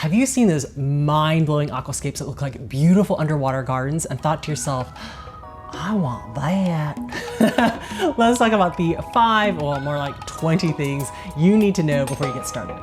Have you seen those mind-blowing aquascapes that look like beautiful underwater gardens and thought to yourself, I want that? Let's talk about the 5, or more like 20 things you need to know before you get started.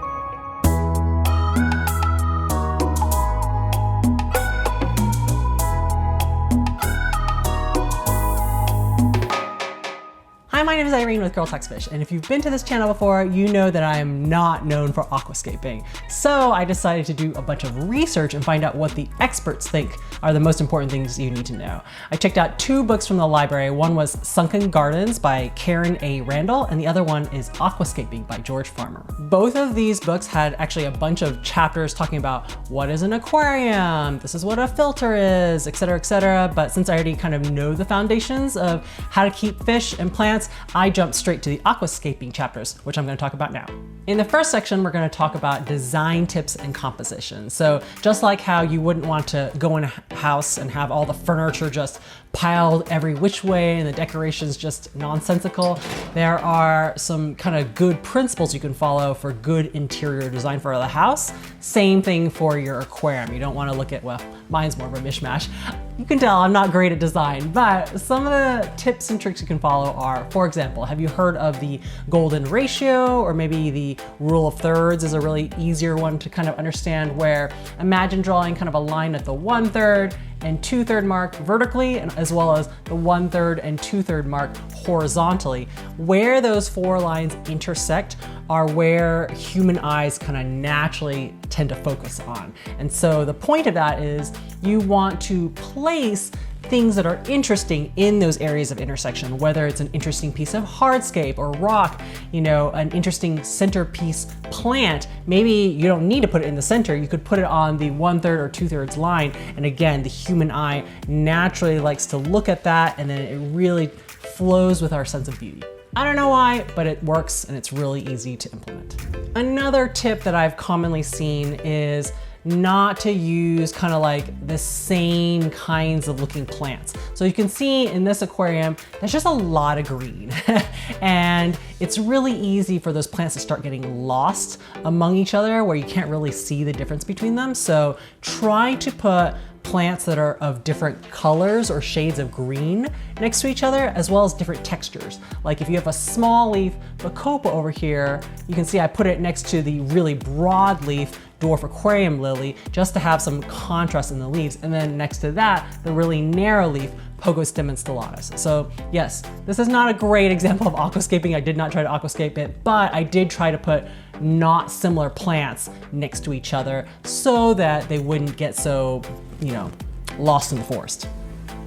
Hi, my name is Irene with girltalksfish, and if you've been to this channel before, you know that I am not known for aquascaping. So I decided to do a bunch of research and find out what the experts think are the most important things you need to know. I checked out 2 books from the library. One was Sunken Gardens by Karen A. Randall, and the other one is Aquascaping by George Farmer. Both of these books had actually a bunch of chapters talking about what is an aquarium, this is what a filter is, etc., but since I already kind of know the foundations of how to keep fish and plants, I jumped straight to the aquascaping chapters, which I'm going to talk about now. In the first section, we're going to talk about design tips and composition. So just like how you wouldn't want to go in a house and have all the furniture just piled every which way and the decorations just nonsensical, there are some kind of good principles you can follow for good interior design for the house. Same thing for your aquarium. You don't want to look at, well, mine's more of a mishmash. You can tell I'm not great at design, but some of the tips and tricks you can follow are, for example, have you heard of the golden ratio, or maybe the rule of thirds is a really easier one to kind of understand, where imagine drawing kind of a line at the 1/3 and 2/3 mark vertically, and as well as the 1/3 and 2/3 mark horizontally. Where those 4 lines intersect are where human eyes kind of naturally tend to focus on. And so the point of that is you want to place things that are interesting in those areas of intersection, whether it's an interesting piece of hardscape or rock, you know, an interesting centerpiece plant. Maybe you don't need to put it in the center. You could put it on the 1/3 or 2/3 line. And again, the human eye naturally likes to look at that, and then it really flows with our sense of beauty. I don't know why, but it works and it's really easy to implement. Another tip that I've commonly seen is not to use kind of like the same kinds of looking plants. So you can see in this aquarium, there's just a lot of green and it's really easy for those plants to start getting lost among each other where you can't really see the difference between them. So try to put plants that are of different colors or shades of green next to each other, as well as different textures. Like if you have a small leaf bacopa over here, you can see I put it next to the really broad leaf dwarf aquarium lily just to have some contrast in the leaves. And then next to that, the really narrow leaf Pogostemon stellatus. So yes, this is not a great example of aquascaping. I did not try to aquascape it, but I did try to put not similar plants next to each other so that they wouldn't get so, you know, lost in the forest.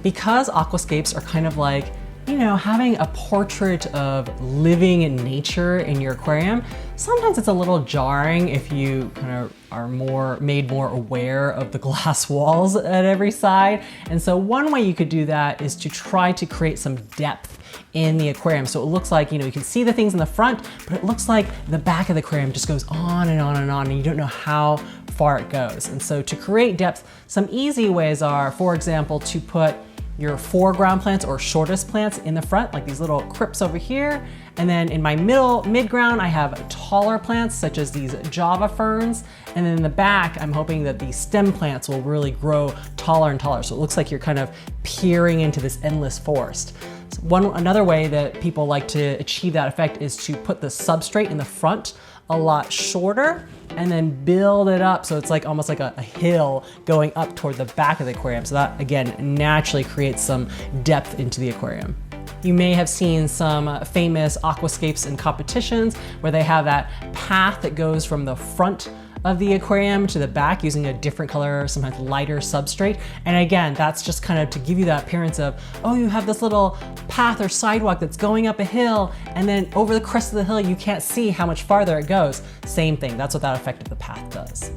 Because aquascapes are kind of like, you know, having a portrait of living in nature in your aquarium, sometimes it's a little jarring if you kind of are made more aware of the glass walls at every side. And so one way you could do that is to try to create some depth in the aquarium. So it looks like, you know, you can see the things in the front, but it looks like the back of the aquarium just goes on and on and on, and you don't know how far it goes. And so to create depth, some easy ways are, for example, to put your foreground plants or shortest plants in the front, like these little crypts over here. And then in my mid-ground, I have taller plants such as these Java ferns. And then in the back, I'm hoping that the stem plants will really grow taller and taller. So it looks like you're kind of peering into this endless forest. So another way that people like to achieve that effect is to put the substrate in the front a lot shorter and then build it up so it's like almost like a hill going up toward the back of the aquarium. So that again naturally creates some depth into the aquarium. You may have seen some famous aquascapes in competitions where they have that path that goes from the front of the aquarium to the back using a different color, sometimes lighter substrate. And again, that's just kind of to give you that appearance of, oh, you have this little path or sidewalk that's going up a hill, and then over the crest of the hill, you can't see how much farther it goes. Same thing, that's what that effect of the path does.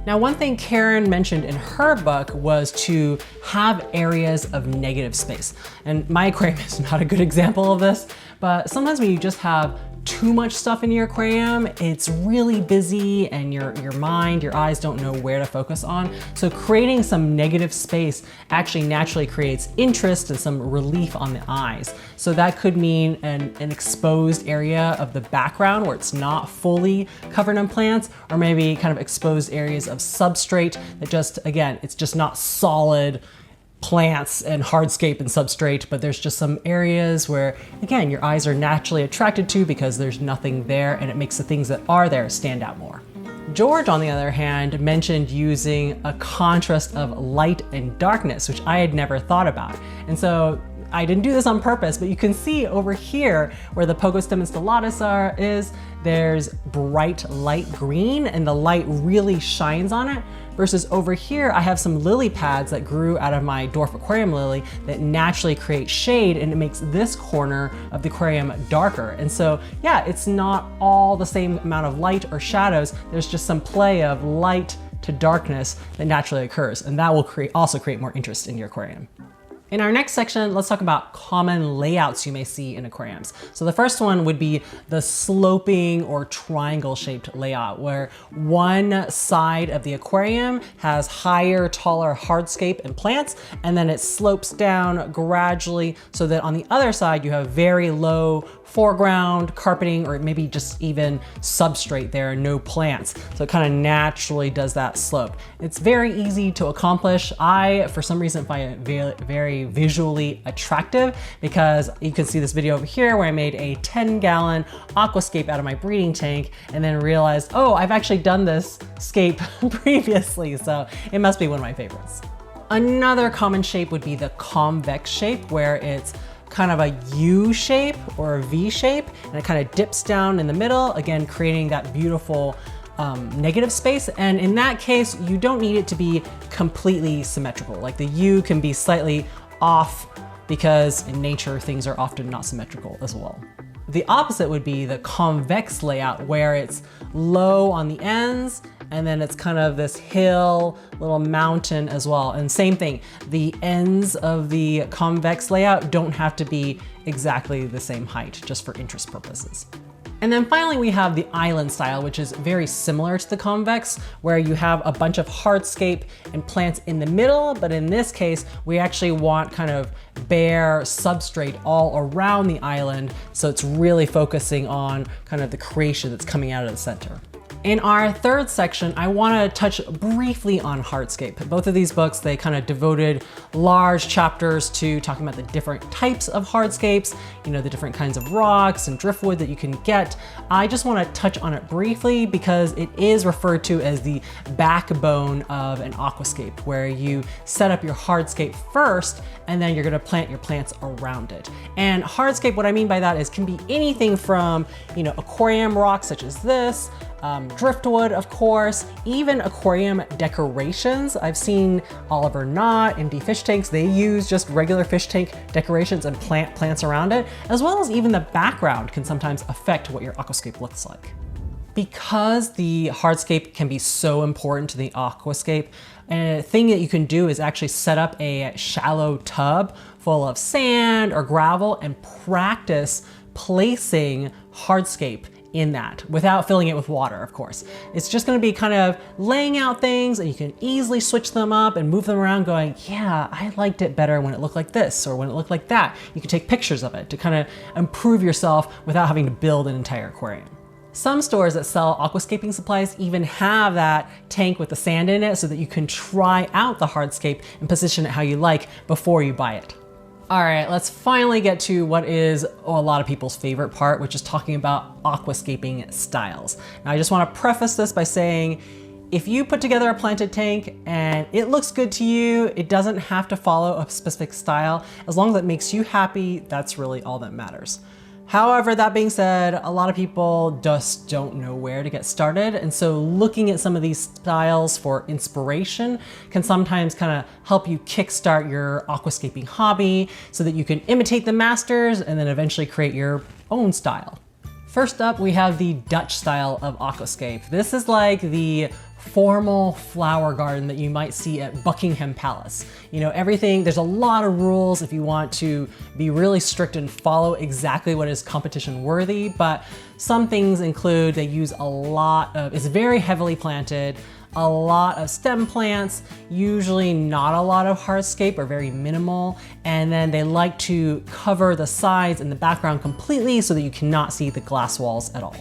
Now, one thing Karen mentioned in her book was to have areas of negative space. And my aquarium is not a good example of this, but sometimes when you just have too much stuff in your aquarium, it's really busy and your mind, your eyes don't know where to focus on. So creating some negative space actually naturally creates interest and some relief on the eyes. So that could mean an exposed area of the background where it's not fully covered in plants, or maybe kind of exposed areas of substrate that just, again, it's just not solid plants and hardscape and substrate, but there's just some areas where, again, your eyes are naturally attracted to because there's nothing there, and it makes the things that are there stand out more. George, on the other hand, mentioned using a contrast of light and darkness, which I had never thought about. And so I didn't do this on purpose, but you can see over here where the Pogostem installatus is, there's bright light green and the light really shines on it. Versus over here, I have some lily pads that grew out of my dwarf aquarium lily that naturally create shade, and it makes this corner of the aquarium darker. And so, yeah, it's not all the same amount of light or shadows. There's just some play of light to darkness that naturally occurs, and that will also create more interest in your aquarium. In our next section, let's talk about common layouts you may see in aquariums. So the first one would be the sloping or triangle shaped layout, where one side of the aquarium has higher, taller hardscape and plants, and then it slopes down gradually so that on the other side you have very low foreground carpeting, or maybe just even substrate there, no plants. So it kind of naturally does that slope. It's very easy to accomplish. I, for some reason, find it very visually attractive, because you can see this video over here where I made a 10-gallon aquascape out of my breeding tank and then realized, oh, I've actually done this scape previously, so it must be one of my favorites. Another common shape would be the convex shape, where it's kind of a U shape or a V shape, and it kind of dips down in the middle, again, creating that beautiful negative space. And in that case, you don't need it to be completely symmetrical. Like the U can be slightly off, because in nature, things are often not symmetrical as well. The opposite would be the convex layout, where it's low on the ends, and then it's kind of this hill, little mountain as well. And same thing, the ends of the convex layout don't have to be exactly the same height, just for interest purposes. And then finally, we have the island style, which is very similar to the convex, where you have a bunch of hardscape and plants in the middle, but in this case, we actually want kind of bare substrate all around the island, so it's really focusing on kind of the creation that's coming out of the center. In our third section, I want to touch briefly on Hardscape. Both of these books, they kind of devoted large chapters to talking about the different types of hardscapes, you know, the different kinds of rocks and driftwood that you can get. I just want to touch on it briefly because it is referred to as the backbone of an aquascape, where you set up your hardscape first and then you're going to plant your plants around it. And hardscape, what I mean by that is can be anything from, you know, aquarium rocks such as this, driftwood, of course, even aquarium decorations. I've seen Oliver Knott and D Fish Tanks, they use just regular fish tank decorations and plant plants around it, as well as even the background can sometimes affect what your aquascape looks like. Because the hardscape can be so important to the aquascape, a thing that you can do is actually set up a shallow tub full of sand or gravel and practice placing hardscape in that without filling it with water, of course. It's just gonna be kind of laying out things, and you can easily switch them up and move them around going, yeah, I liked it better when it looked like this or when it looked like that. You can take pictures of it to kind of improve yourself without having to build an entire aquarium. Some stores that sell aquascaping supplies even have that tank with the sand in it so that you can try out the hardscape and position it how you like before you buy it. All right, let's finally get to what is a lot of people's favorite part, which is talking about aquascaping styles. Now, I just want to preface this by saying, if you put together a planted tank and it looks good to you, it doesn't have to follow a specific style. As long as it makes you happy, that's really all that matters. However, that being said, a lot of people just don't know where to get started. And so looking at some of these styles for inspiration can sometimes kind of help you kickstart your aquascaping hobby so that you can imitate the masters and then eventually create your own style. First up, we have the Dutch style of aquascape. This is like the formal flower garden that you might see at Buckingham Palace. You know, everything, there's a lot of rules if you want to be really strict and follow exactly what is competition worthy, but some things include they use a lot of, it's very heavily planted, a lot of stem plants, usually not a lot of hardscape or very minimal, and then they like to cover the sides and the background completely so that you cannot see the glass walls at all.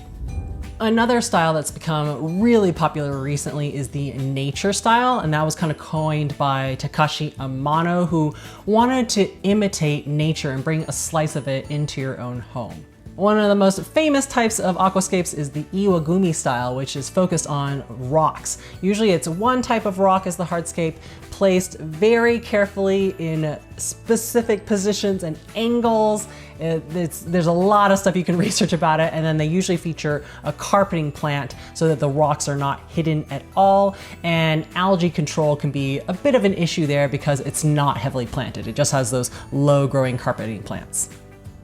Another style that's become really popular recently is the nature style, and that was kind of coined by Takashi Amano, who wanted to imitate nature and bring a slice of it into your own home. One of the most famous types of aquascapes is the Iwagumi style, which is focused on rocks. Usually it's one type of rock as the hardscape, placed very carefully in specific positions and angles. There's a lot of stuff you can research about it, and then they usually feature a carpeting plant so that the rocks are not hidden at all, and algae control can be a bit of an issue there because it's not heavily planted. It just has those low-growing carpeting plants.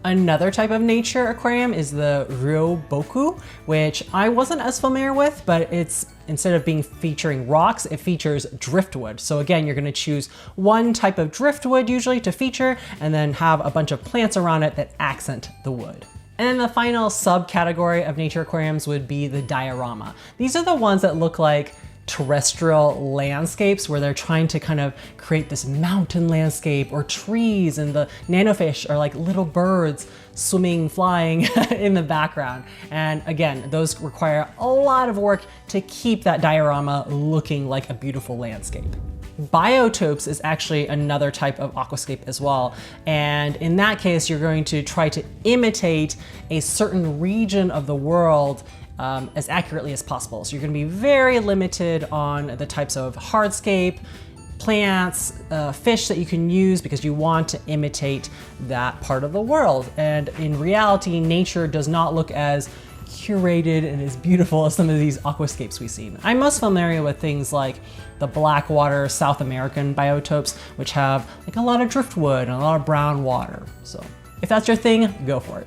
Another type of nature aquarium is the Ryoboku, which I wasn't as familiar with, but it's, instead of featuring rocks, it features driftwood. So again, you're gonna choose one type of driftwood usually to feature, and then have a bunch of plants around it that accent the wood. And then the final subcategory of nature aquariums would be the diorama. These are the ones that look like terrestrial landscapes where they're trying to kind of create this mountain landscape or trees, and the nanofish are like little birds swimming, flying in the background. And again, those require a lot of work to keep that diorama looking like a beautiful landscape. Biotopes is actually another type of aquascape as well. And in that case, you're going to try to imitate a certain region of the world as accurately as possible. So you're gonna be very limited on the types of hardscape, plants, fish that you can use because you want to imitate that part of the world. And in reality, nature does not look as curated and as beautiful as some of these aquascapes we've seen. I'm most familiar with things like the Blackwater South American biotopes, which have like a lot of driftwood and a lot of brown water. So if that's your thing, go for it.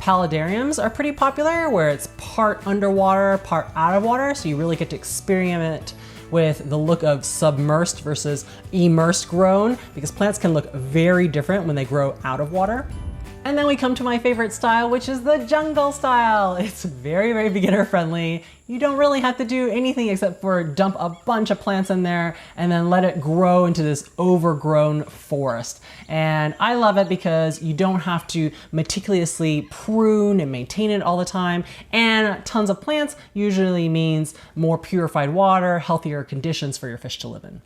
Paludariums are pretty popular, where it's part underwater, part out of water, so you really get to experiment with the look of submersed versus immersed grown, because plants can look very different when they grow out of water. And then we come to my favorite style, which is the jungle style. It's very, very beginner friendly. You don't really have to do anything except for dump a bunch of plants in there and then let it grow into this overgrown forest. And I love it because you don't have to meticulously prune and maintain it all the time. And tons of plants usually means more purified water, healthier conditions for your fish to live in.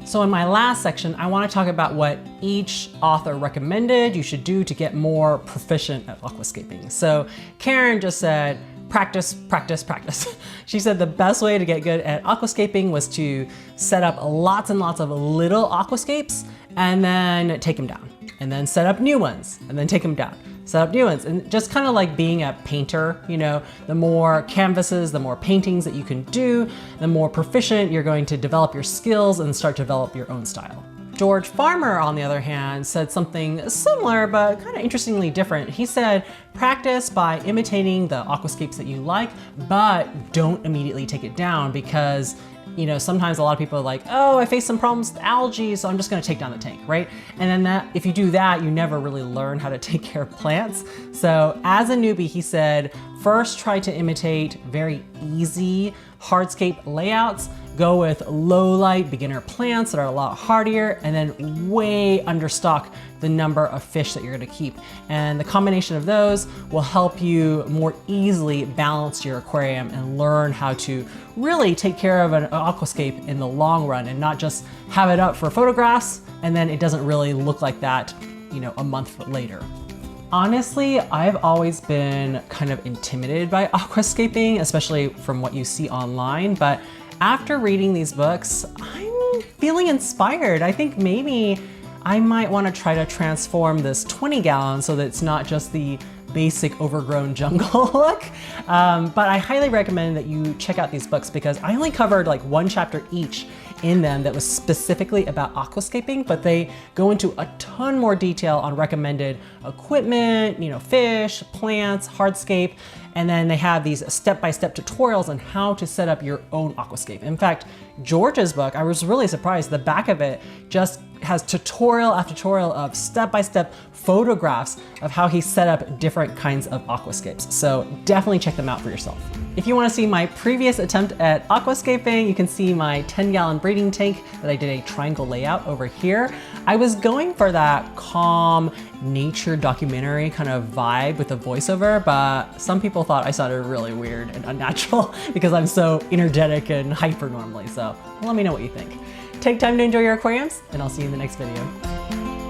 So in my last section, I want to talk about what each author recommended you should do to get more proficient at aquascaping. So Karen just said, practice, practice, practice. She said the best way to get good at aquascaping was to set up lots and lots of little aquascapes and then take them down. And then set up new ones and then take them down. Set up new ones, and just kind of like being a painter, you know, the more canvases, the more paintings that you can do, the more proficient you're going to develop your skills and start to develop your own style. George Farmer, on the other hand, said something similar, but kind of interestingly different. He said, practice by imitating the aquascapes that you like, but don't immediately take it down, because you know, sometimes a lot of people are like, oh, I face some problems with algae, so I'm just gonna take down the tank, right? And then if you do that, you never really learn how to take care of plants. So as a newbie, he said, first try to imitate very easy hardscape layouts, go with low light beginner plants that are a lot hardier, and then way understock the number of fish that you're gonna keep. And the combination of those will help you more easily balance your aquarium and learn how to really take care of an aquascape in the long run, and not just have it up for photographs and then it doesn't really look like that, you know, a month later. Honestly, I've always been kind of intimidated by aquascaping, especially from what you see online, but after reading these books, I'm feeling inspired. I think maybe I might want to try to transform this 20 gallon so that it's not just the basic overgrown jungle look. But I highly recommend that you check out these books, because I only covered like one chapter each in them that was specifically about aquascaping, but they go into a ton more detail on recommended equipment, you know, fish, plants, hardscape, And then they have these step-by-step tutorials on how to set up your own aquascape. In fact, George's book, I was really surprised, the back of it just has tutorial after tutorial of step-by-step photographs of how he set up different kinds of aquascapes. So definitely check them out for yourself. If you want to see my previous attempt at aquascaping, you can see my 10-gallon breeding tank that I did a triangle layout over here. I was going for that calm nature documentary kind of vibe with the voiceover, but some people thought I sounded really weird and unnatural because I'm so energetic and hyper normally. So let me know what you think. Take time to enjoy your aquariums, and I'll see you in the next video.